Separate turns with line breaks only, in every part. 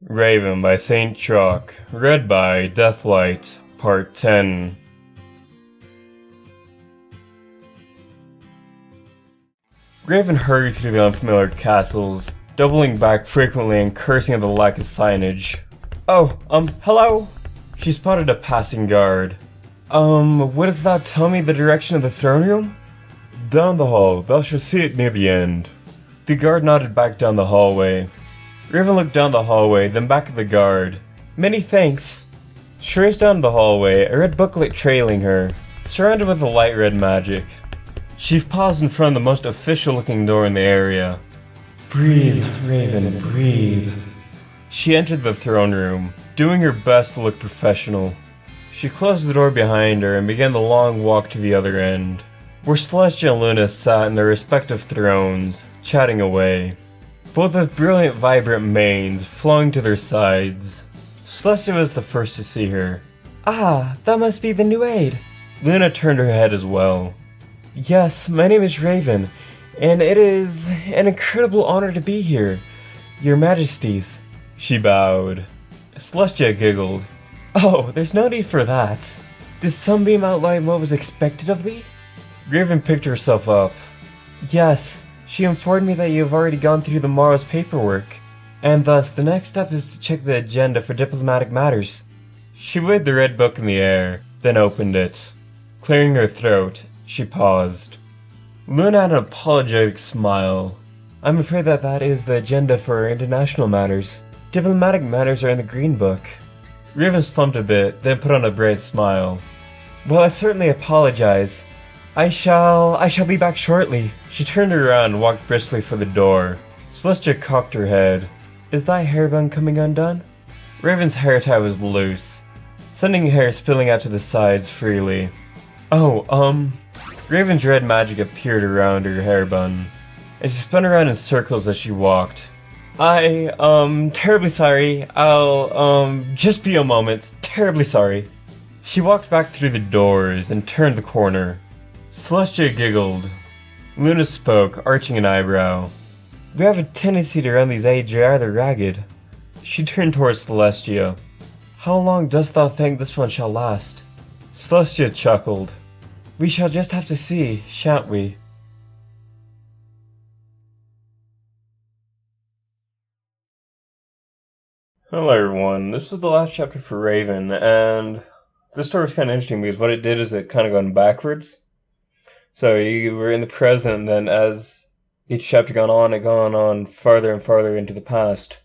Raven by Saint Chalk, read by Deathlight, Part 10. Raven hurried through the unfamiliar castles, doubling back frequently and cursing at the lack of signage. Hello? She spotted a passing guard. What does that tell me the direction of the throne room? Down the hall, thou shalt see it near the end. The guard nodded back down the hallway. Raven looked down the hallway, then back at the guard. Many thanks. She raced down the hallway, a red booklet trailing her, surrounded with a light red magic. She paused in front of the most official-looking door in the area. Breathe, Raven, breathe. She entered the throne room, doing her best to look professional. She closed the door behind her and began the long walk to the other end, where Celestia and Luna sat in their respective thrones, chatting away, both with brilliant, vibrant manes flowing to their sides. Celestia was the first to see her. Ah, that must be the new aide. Luna turned her head as well. Yes, my name is Raven, and it is an incredible honor to be here, Your Majesties. She bowed. Celestia giggled. Oh, there's no need for that. Does Sunbeam outline what was expected of thee? Raven picked herself up. Yes, she informed me that you have already gone through the morrow's paperwork, and thus the next step is to check the agenda for diplomatic matters. She waved the red book in the air, then opened it. Clearing her throat, she paused. Luna had an apologetic smile. I'm afraid that is the agenda for international matters. Diplomatic matters are in the green book. Raven slumped a bit, then put on a bright smile. Well, I certainly apologize. I shall be back shortly. She turned around and walked briskly for the door. Celestia cocked her head. Is thy hairbun coming undone? Raven's hair tie was loose, sending hair spilling out to the sides freely. Raven's red magic appeared around her hairbun, and she spun around in circles as she walked. Terribly sorry. I'll, just be a moment. Terribly sorry. She walked back through the doors and turned the corner. Celestia giggled. Luna spoke, arching an eyebrow. We have a tendency to run these aids rather ragged. She turned towards Celestia. How long dost thou think this one shall last? Celestia chuckled. We shall just have to see, shan't we? Hello everyone, this was the last chapter for Raven, and this story was kind of interesting because what it did is it kind of gone backwards. So you were in the present, and then as each chapter gone on, it gone on farther and farther into the past,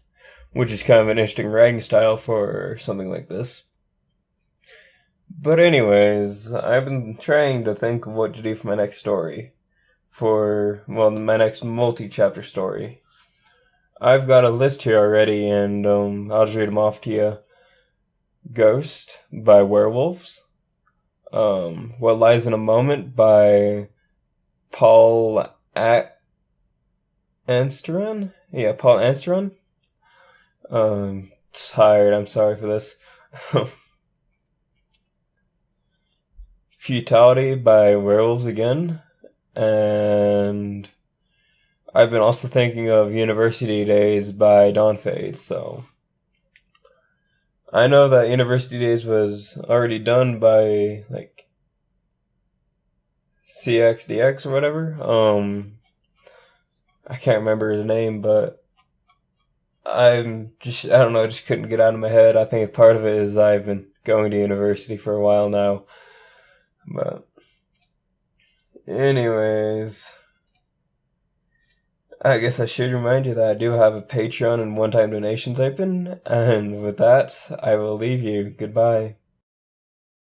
which is kind of an interesting writing style for something like this. But anyways, I've been trying to think of what to do for my next story. My next multi-chapter story. I've got a list here already, and I'll just read them off to you. Ghost by Werewolves. What Lies in a Moment by Paul Ansteron? Yeah, Paul Ansteron. Tired, I'm sorry for this. Futility by Werewolves again. And I've been also thinking of University Days by Dawn Fade, so I know that University Days was already done by, CXDX or whatever. I can't remember his name, but I don't know, I just couldn't get out of my head. I think part of it is I've been going to university for a while now. But anyways, I guess I should remind you that I do have a Patreon and one-time donations open, and with that, I will leave you. Goodbye.